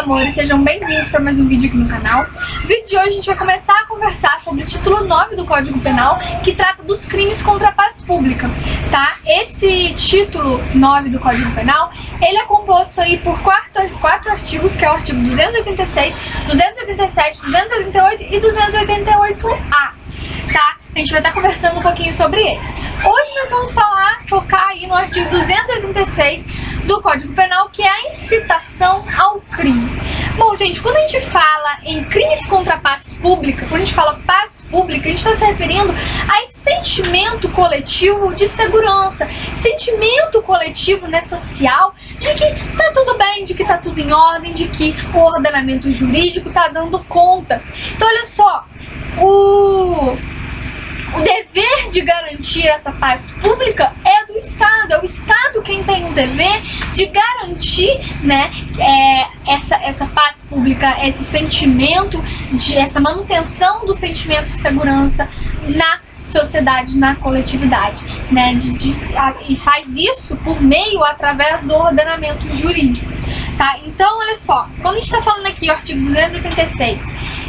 amores, sejam bem-vindos para mais um vídeo aqui no canal. No vídeo de hoje a gente vai começar a conversar sobre o título 9 do Código Penal, que trata dos crimes contra a paz pública, tá? Esse título 9 do Código Penal, ele é composto aí por quatro artigos, que é o artigo 286, 287, 288 e 288-A, tá? A gente vai estar conversando um pouquinho sobre eles. Hoje nós vamos focar aí no artigo 286 do Código Penal, que é a incitação ao crime. Bom, gente, quando a gente fala em crimes contra a paz pública, quando a gente fala paz pública, a gente está se referindo a esse sentimento coletivo de segurança, sentimento coletivo, né, social, de que tá tudo bem, de que tá tudo em ordem, de que o ordenamento jurídico tá dando conta. Então, olha só, o dever de garantir essa paz pública é do Estado. É o Estado quem tem o dever de garantir, né, essa paz pública, esse sentimento, essa manutenção do sentimento de segurança na sociedade, na coletividade, né, e faz isso por meio, através do ordenamento jurídico, tá? Então, olha só, quando a gente está falando aqui, o artigo 286,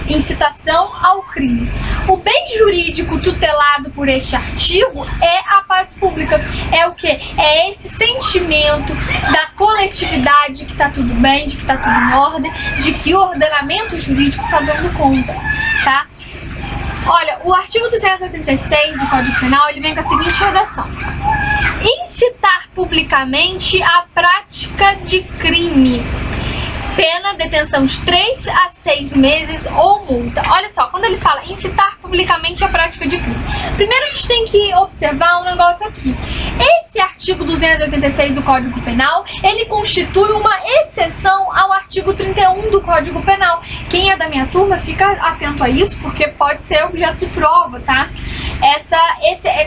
incitação ao crime, o bem jurídico tutelado por este artigo é a paz pública. É o que? É esse sentimento da coletividade que tá tudo bem, de que tá tudo em ordem, de que o ordenamento jurídico tá dando conta, tá? Olha, o artigo 286 do Código Penal, ele vem com a seguinte redação: incitar publicamente a prática de crime, pena, detenção de 3 a 6 meses ou multa. Olha só, quando ele fala incitar publicamente a prática de crime, primeiro a gente tem que observar um negócio aqui. Esse artigo 286 do Código Penal, ele constitui uma exceção ao artigo 31 do Código Penal. Quem é da minha turma, fica atento a isso, porque pode ser objeto de prova, tá?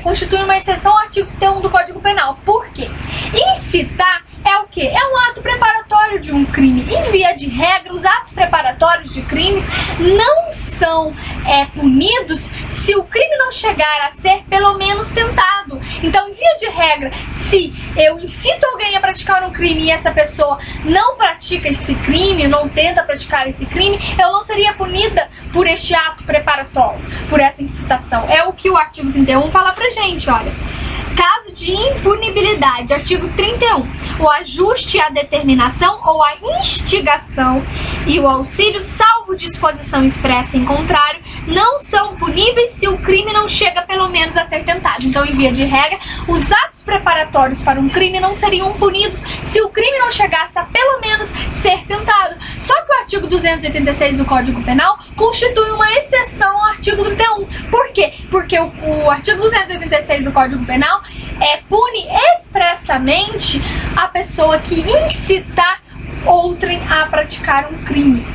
Constitui uma exceção ao artigo 31 do Código Penal. Por quê? Incitar é o quê? É um ato preparatório de um crime. Em via de regra, os atos preparatórios de crimes não são punidos se o crime não chegar a ser pelo menos tentado. Então, em via de regra, se eu incito alguém a praticar um crime e essa pessoa não pratica esse crime, não tenta praticar esse crime, eu não seria punida por este ato preparatório, por essa incitação. É o que o artigo 31 fala pra gente, olha. Caso de impunibilidade, artigo 31, o ajuste, a determinação ou a instigação e o auxílio, salvo disposição expressa em contrário, não são puníveis se o crime não chega pelo menos a ser tentado. Então, em via de regra, os atos preparatórios para um crime não seriam punidos se o crime não chegasse a pelo menos ser tentado. Só que o artigo 286 do Código Penal constitui uma exceção ao artigo 31. Por quê? Porque o artigo 286 do Código Penal pune expressamente a pessoa que incitar outrem a praticar um crime,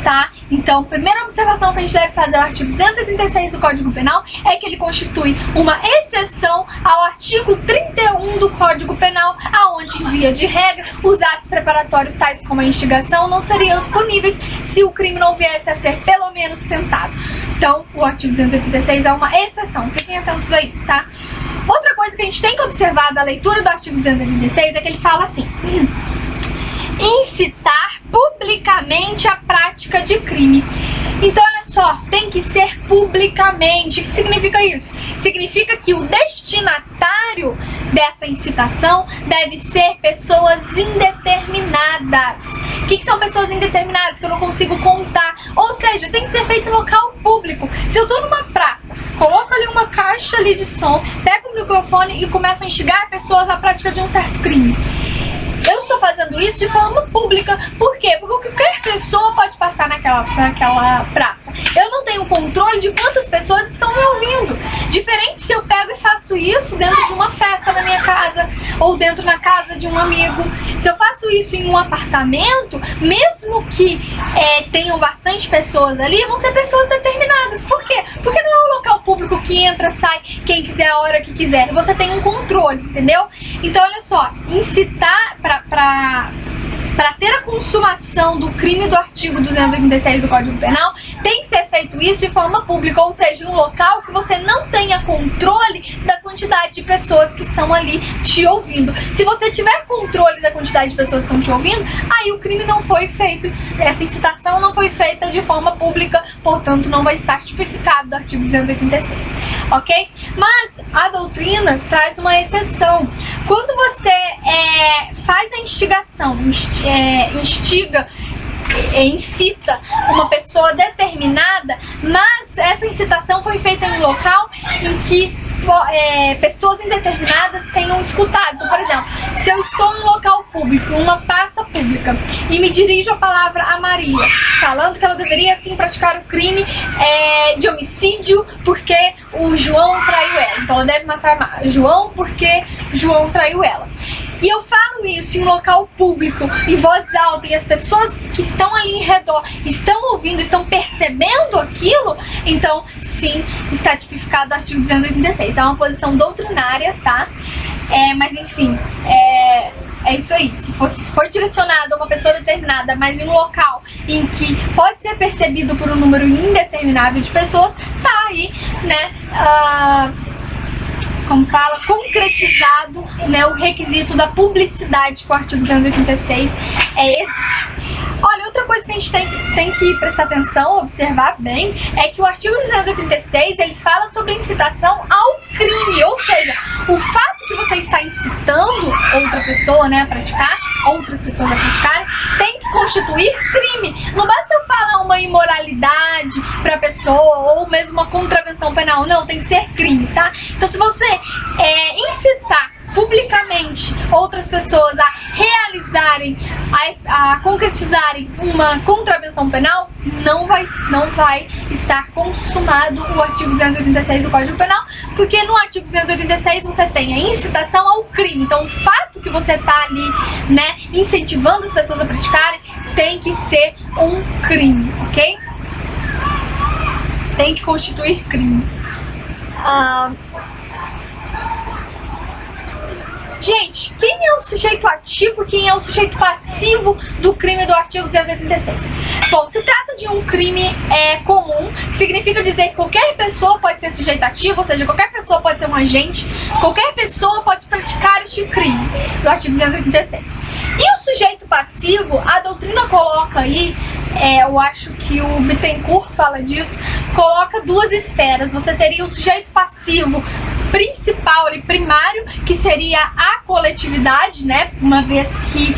tá? Então, primeira observação que a gente deve fazer ao artigo 286 do Código Penal é que ele constitui uma exceção ao artigo 31 do Código Penal, aonde, em via de regra, os atos preparatórios tais como a instigação não seriam puníveis se o crime não viesse a ser pelo menos tentado. Então, o artigo 286 é uma exceção, fiquem atentos a isso, tá? Outra coisa que a gente tem que observar da leitura do artigo 286 é que ele fala assim: incitar publicamente a prática de crime. Então, olha só, tem que ser publicamente. O que significa isso? Significa que o destinatário dessa incitação deve ser pessoas indeterminadas. O que são pessoas indeterminadas? Que eu não consigo contar. Ou seja, tem que ser feito em local público. Se eu tô numa praça, coloco ali uma caixa ali de som, pego o microfone e começo a instigar pessoas à prática de um certo crime, eu estou fazendo isso de forma pública. Por quê? Porque qualquer pessoa pode passar naquela praça. Eu não tenho controle de quantas pessoas estão me ouvindo. Diferente se eu pego e faço isso dentro de uma festa na minha casa ou dentro na casa de um amigo. Se eu faço isso em um apartamento, mesmo que tenham bastante pessoas ali, vão ser pessoas determinadas. Por quê? Porque não é um local público que entra, sai, quem quiser a hora que quiser. Você tem um controle, entendeu? Então, olha só, incitar para ter a consumação do crime do artigo 286 do Código Penal, tem que ser feito isso de forma pública, ou seja, em um local que você não tenha controle da quantidade de pessoas que estão ali te ouvindo. Se você tiver controle da quantidade de pessoas que estão te ouvindo, aí o crime não foi feito, essa incitação não foi feita de forma pública, portanto não vai estar tipificado do artigo 286, ok? Mas a doutrina traz uma exceção. Quando você faz a instigação, incita uma pessoa determinada, mas essa incitação foi feita em um local em que pessoas indeterminadas tenham escutado. Então, por exemplo, se eu estou em um local público, em uma praça pública, e me dirijo a palavra a Maria, falando que ela deveria sim praticar o crime de homicídio porque o João traiu ela. Então ela deve matar João porque João traiu ela. E eu falo isso em um local público, em voz alta, e as pessoas que estão ali em redor estão ouvindo, estão percebendo aquilo, então sim, está tipificado o artigo 286. É uma posição doutrinária, tá? Mas enfim, é isso aí. Se foi direcionado a uma pessoa determinada, mas em um local em que pode ser percebido por um número indeterminado de pessoas, tá aí, né? Como fala, concretizado, né, o requisito da publicidade que o artigo 286 exige. Olha, outra coisa que a gente tem que prestar atenção, observar bem, é que o artigo 286, ele fala sobre incitação ao crime, ou seja, o fato que você está incitando outra pessoa, né, a praticar, outras pessoas a praticarem, tem que constituir crime. Não basta eu falar uma imoralidade para a pessoa ou mesmo uma contravenção penal, não, tem que ser crime, tá? Então se você incitar publicamente outras pessoas a realizarem, a concretizarem uma contravenção penal, não vai estar consumado o artigo 286 do Código Penal, porque no artigo 286 você tem a incitação ao crime. Então o fato que você está ali, né, incentivando as pessoas a praticarem, tem que ser um crime, ok? Tem que constituir crime. Gente, quem é o sujeito ativo e quem é o sujeito passivo do crime do artigo 286? Bom, se trata de um crime comum, que significa dizer que qualquer pessoa pode ser sujeito ativo, ou seja, qualquer pessoa pode ser um agente, qualquer pessoa pode praticar este crime do artigo 286. E o sujeito passivo, a doutrina coloca aí, eu acho que o Bittencourt fala disso, coloca duas esferas. Você teria o sujeito passivo principal e primário, que seria a coletividade, né? Uma vez que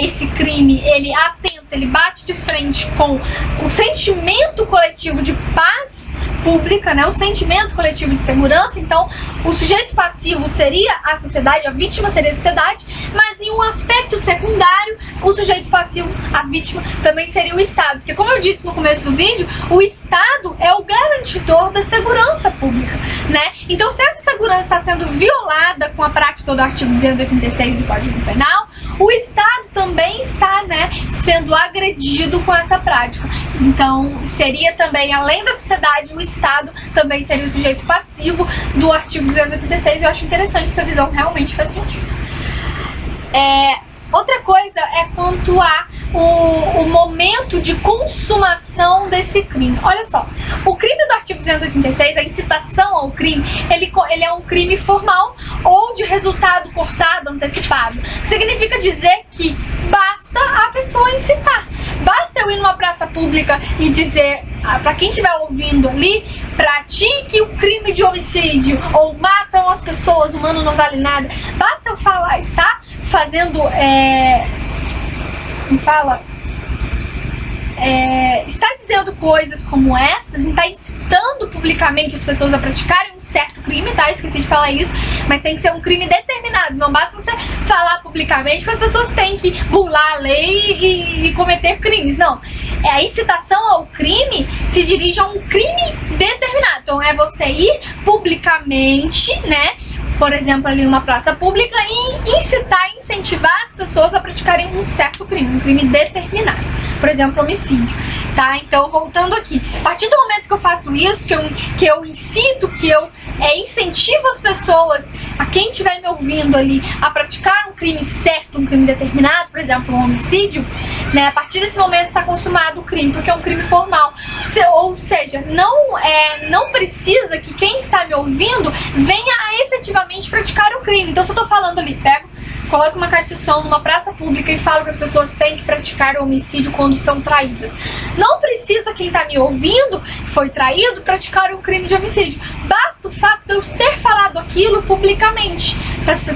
esse crime, ele atenta, ele bate de frente com o sentimento coletivo de paz pública, né? O sentimento coletivo de segurança. Então, o sujeito passivo seria a sociedade, a vítima seria a sociedade, mas em um aspecto secundário, o sujeito passivo, a vítima, também seria o Estado. Porque, como eu disse no começo do vídeo, o Estado é o garantidor da segurança pública, né? Então, se essa segurança está sendo violada com a prática do artigo 286 do Código Penal, o Estado também está, né, sendo agredido com essa prática. Então, seria também, além da sociedade, o Estado também seria o sujeito passivo do artigo 286. Eu acho interessante essa visão, realmente faz sentido. Outra coisa é quanto a o momento de consumação desse crime. Olha só, o crime do artigo 286, a incitação ao crime, ele é um crime formal ou de resultado cortado, antecipado. Significa dizer que basta a pessoa incitar. Basta eu ir numa praça pública e dizer para quem estiver ouvindo ali, pratique o crime de homicídio ou matam as pessoas, o humano não vale nada. Basta eu falar, está fazendo, está dizendo coisas como essas, está incitando publicamente as pessoas a praticarem um certo crime, tá? Esqueci de falar isso, mas tem que ser um crime determinado. Não basta você falar publicamente que as pessoas têm que burlar a lei e cometer crimes, não. A incitação ao crime se dirige a um crime determinado. Então é você ir publicamente, né, por exemplo, ali numa praça pública, e incitar, incentivar as pessoas a praticarem um certo crime, um crime determinado, por exemplo, homicídio, tá? Então, voltando aqui, a partir do momento que eu faço isso, que eu incito, que eu incentivo as pessoas a quem estiver me ouvindo ali a praticar um crime certo, um crime determinado, por exemplo, um homicídio, né, a partir desse momento está consumado o crime, porque é um crime formal. Ou seja, não precisa que quem está me ouvindo venha a efetivamente praticar o crime. Então, se eu estou falando ali, coloco uma caixa de som numa praça pública e falo que as pessoas têm que praticar o homicídio quando são traídas. Não precisa quem está me ouvindo, foi traído, praticar um crime de homicídio. Basta o fato de eu ter falado aquilo publicamente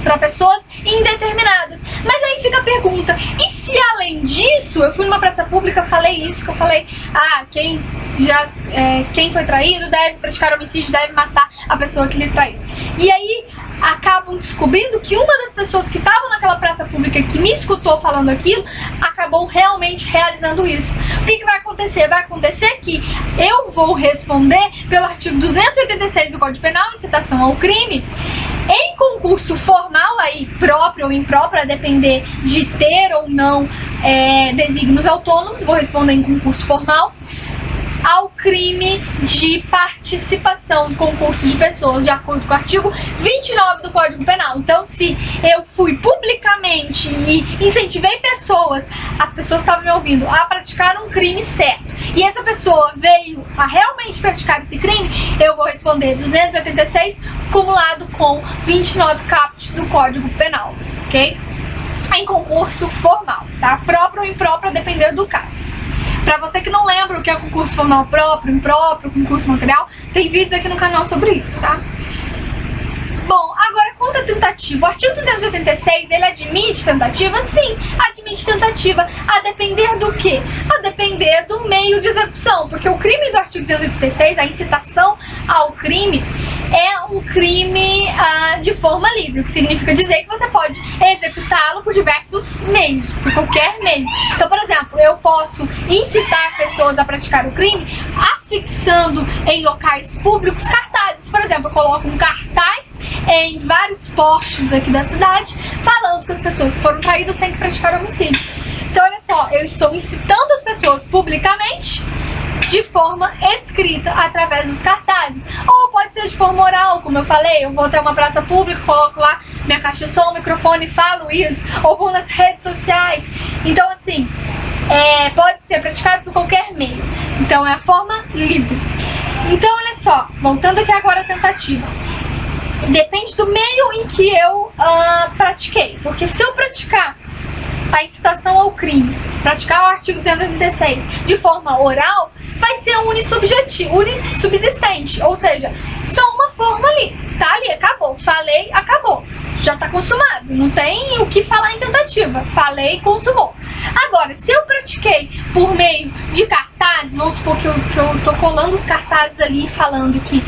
para pessoas indeterminadas. Mas aí fica a pergunta, e se além disso, eu fui numa praça pública, falei isso, que eu falei, quem foi traído deve praticar homicídio, deve matar a pessoa que lhe traiu. E aí acabam descobrindo que uma das pessoas que estavam naquela praça pública que me escutou falando aquilo, acabou realmente realizando isso. O que vai acontecer? Vai acontecer que eu vou responder pelo artigo 286 do Código Penal, incitação ao crime, em concurso formal, aí próprio ou impróprio, a depender de ter ou não desígnios autônomos, vou responder em concurso formal, ao crime de participação de concurso de pessoas, de acordo com o artigo 29 do Código Penal. Então, se eu fui publicamente e incentivei pessoas, as pessoas estavam me ouvindo, a praticar um crime certo, e essa pessoa veio a realmente praticar esse crime, eu vou responder 286 acumulado com 29 caput do Código Penal, ok? Em concurso formal, tá? Próprio ou impróprio, a depender do caso. Pra você que não lembra o que é concurso formal próprio, impróprio, concurso material, tem vídeos aqui no canal sobre isso, tá? Bom, agora quanto à tentativa, o artigo 286, ele admite tentativa? Sim, admite tentativa, a depender do quê? A depender do meio de execução, porque o crime do artigo 286, a incitação ao crime, é um crime de forma livre, o que significa dizer que você pode executá-lo por diversos meios, por qualquer meio. Então, por exemplo, eu posso incitar pessoas a praticar o crime afixando em locais públicos cartazes. Por exemplo, eu coloco um cartaz em vários postes aqui da cidade falando que as pessoas que foram traídas têm que praticar homicídio. Então, olha só, eu estou incitando as pessoas publicamente de forma escrita através dos cartazes, ou pode ser de forma oral, como eu falei, eu vou até uma praça pública, coloco lá minha caixa de som, microfone e falo isso, ou vou nas redes sociais. Então, assim, pode ser praticado por qualquer meio, então é a forma livre. Então, olha só, voltando aqui agora à tentativa, depende do meio em que eu pratiquei, porque se eu praticar a incitação ao crime, praticar o artigo 286 de forma oral, vai ser unissubsistente, ou seja, só uma forma ali, tá ali, acabou, falei, acabou, já tá consumado, não tem o que falar em tentativa, falei, consumou. Agora, se eu pratiquei por meio de cartazes, vamos supor que eu tô colando os cartazes ali falando que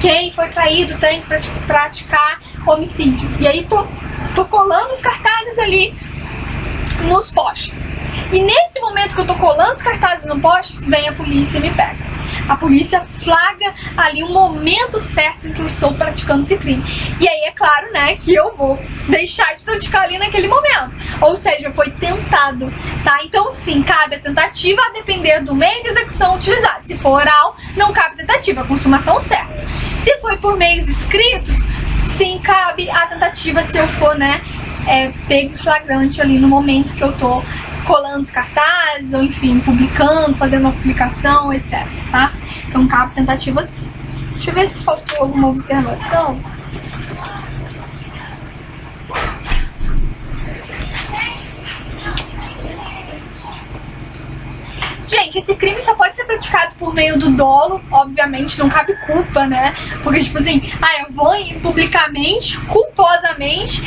quem foi traído tem que praticar homicídio, e aí tô colando os cartazes ali nos postes. E nesse momento que eu tô colando os cartazes no poste, vem a polícia e me pega. A polícia flagra ali um momento certo em que eu estou praticando esse crime. E aí é claro, né, que eu vou deixar de praticar ali naquele momento. Ou seja, foi tentado, tá? Então sim, cabe a tentativa a depender do meio de execução utilizado. Se for oral, não cabe tentativa, a consumação certa. Se for por meios escritos, sim, cabe a tentativa se eu for, né, pego flagrante ali no momento que eu tô colando os cartazes, ou enfim, publicando, fazendo uma publicação, etc, tá? Então cabe tentativa sim. Deixa eu ver se faltou alguma observação. Gente, esse crime só pode ser praticado por meio do dolo, obviamente, não cabe culpa, né? Porque, tipo assim, eu vou publicamente, culposamente,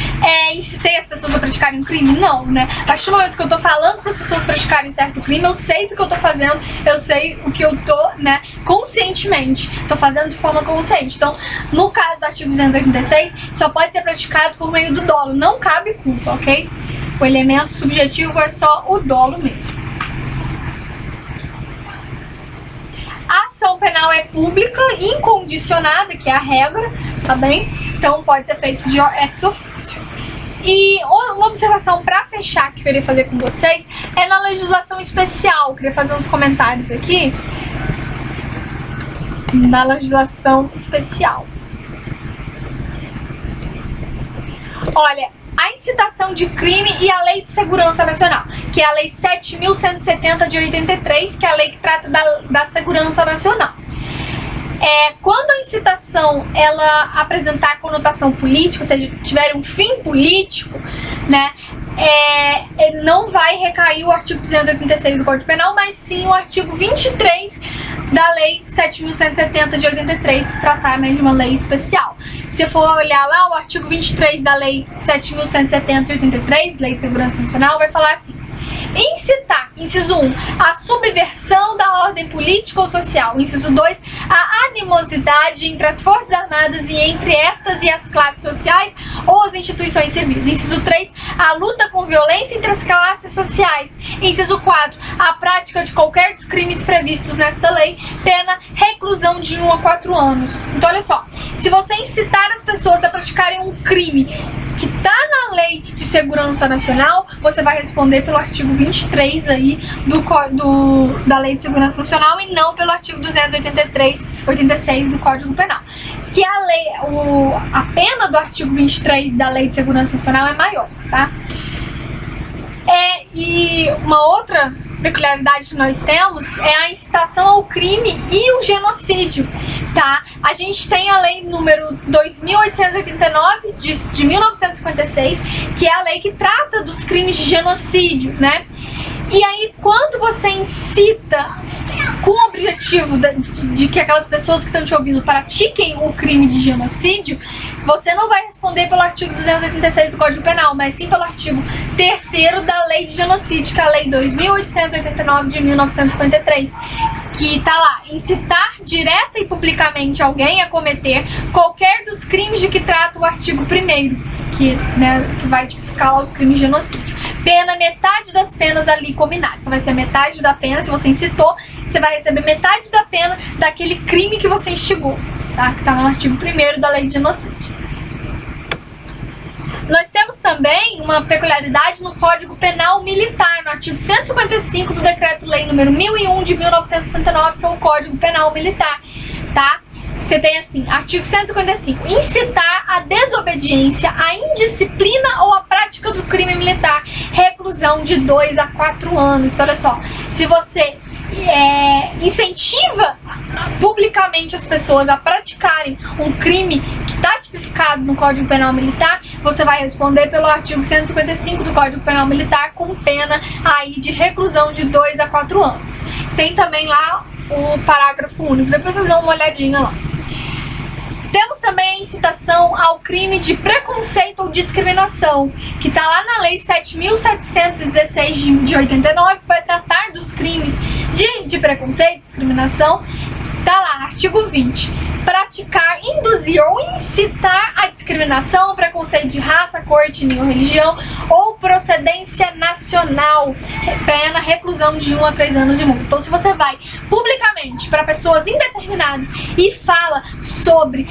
incitei as pessoas a praticarem um crime? Não, né? A partir do momento que eu tô falando para as pessoas praticarem certo crime, eu sei do que eu tô fazendo, eu sei o que eu tô, né, conscientemente. Tô fazendo de forma consciente. Então, no caso do artigo 286, só pode ser praticado por meio do dolo, não cabe culpa, ok? O elemento subjetivo é só o dolo mesmo. A ação penal é pública, incondicionada, que é a regra, tá bem? Então pode ser feito de ex officio. E uma observação para fechar que eu queria fazer com vocês é na legislação especial. Eu queria fazer uns comentários aqui. Na legislação especial. Olha, a incitação de crime e a Lei de Segurança Nacional, que é a Lei 7.170 de 83, que é a lei que trata da segurança nacional. Quando a incitação ela apresentar conotação política, ou seja, tiver um fim político, né, não vai recair o artigo 286 do Código Penal, mas sim o artigo 23 da Lei 7.170 de 83, se tratar, né, de uma lei especial. Se for olhar lá, o artigo 23 da Lei 7.170 de 83, Lei de Segurança Nacional, vai falar assim: incitar, inciso 1, a subversão da ordem política ou social. Inciso 2, a animosidade entre as Forças Armadas e entre estas e as classes sociais ou as instituições civis. Inciso 3, a luta com violência entre as classes sociais. Inciso 4, a prática de qualquer dos crimes previstos nesta lei, pena reclusão de 1 a 4 anos. Então, olha só, se você incitar as pessoas a praticarem um crime que está na Lei de Segurança Nacional, você vai responder pelo artigo 23 aí da Lei de Segurança Nacional e não pelo artigo 286 do Código Penal. Que a pena do artigo 23 da Lei de Segurança Nacional é maior, tá? E uma outra peculiaridade que nós temos é a incitação ao crime e o genocídio, tá? A gente tem a lei número 2.889 de 1956, que é a lei que trata dos crimes de genocídio, né? E aí, quando você incita com o objetivo de que aquelas pessoas que estão te ouvindo pratiquem o crime de genocídio, você não vai responder pelo artigo 286 do Código Penal, mas sim pelo artigo 3º da Lei de Genocídio, que é a Lei 2.889 de 1953, que tá lá: incitar direta e publicamente alguém a cometer qualquer dos crimes de que trata o artigo 1º, que vai tipificar lá os crimes de genocídio. Pena, metade das penas ali combinadas. Então vai ser metade da pena, se você incitou, você vai receber metade da pena daquele crime que você instigou, tá? Que tá no artigo 1º da Lei de Genocídio. Nós temos também uma peculiaridade no Código Penal Militar, no artigo 155 do Decreto-Lei número 1001 de 1969, que é o Código Penal Militar, tá? Você tem assim, artigo 155, incitar a desobediência, a indisciplina ou a prática do crime militar, reclusão de 2 a 4 anos. Então, olha só, se você incentiva publicamente as pessoas a praticarem um crime que está tipificado no Código Penal Militar, você vai responder pelo artigo 155 do Código Penal Militar com pena aí de reclusão de 2 a 4 anos. Tem também lá o parágrafo único, depois vocês dão uma olhadinha lá. Temos também a incitação ao crime de preconceito ou discriminação, que está lá na Lei 7.716 de 89, que vai tratar dos crimes de preconceito e discriminação. Tá lá, artigo 20. Praticar, induzir ou incitar a discriminação, preconceito de raça, cor, etnia ou religião ou procedência nacional. Pena reclusão de 1 a 3 anos de multa. Então, se você vai publicamente para pessoas indeterminadas e fala sobre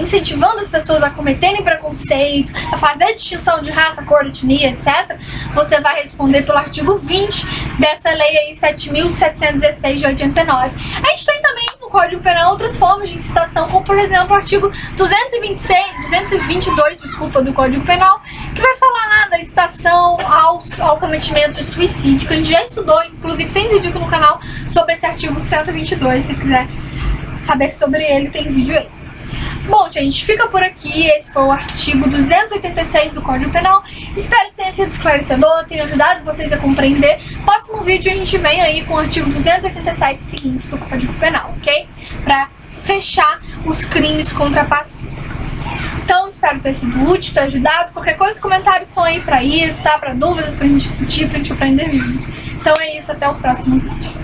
incentivando as pessoas a cometerem preconceito, a fazer distinção de raça, cor, etnia, etc., você vai responder pelo artigo 20 dessa lei aí 7.716 de 89. A gente tem também no Código Penal outras formas de incitação, como por exemplo o artigo 222 do Código Penal, que vai falar lá da incitação ao cometimento de suicídio, que a gente já estudou, inclusive tem vídeo aqui no canal sobre esse artigo 122, se quiser saber sobre ele, tem vídeo aí. Bom, gente, fica por aqui. Esse foi o artigo 286 do Código Penal. Espero que tenha sido esclarecedor, tenha ajudado vocês a compreender. Próximo vídeo a gente vem aí com o artigo 287 seguintes do Código Penal, ok? Pra fechar os crimes contra a paz pública. Então, espero ter sido útil, ter ajudado. Qualquer coisa, os comentários estão aí pra isso, tá? Pra dúvidas, pra gente discutir, pra gente aprender junto. Então é isso, até o próximo vídeo.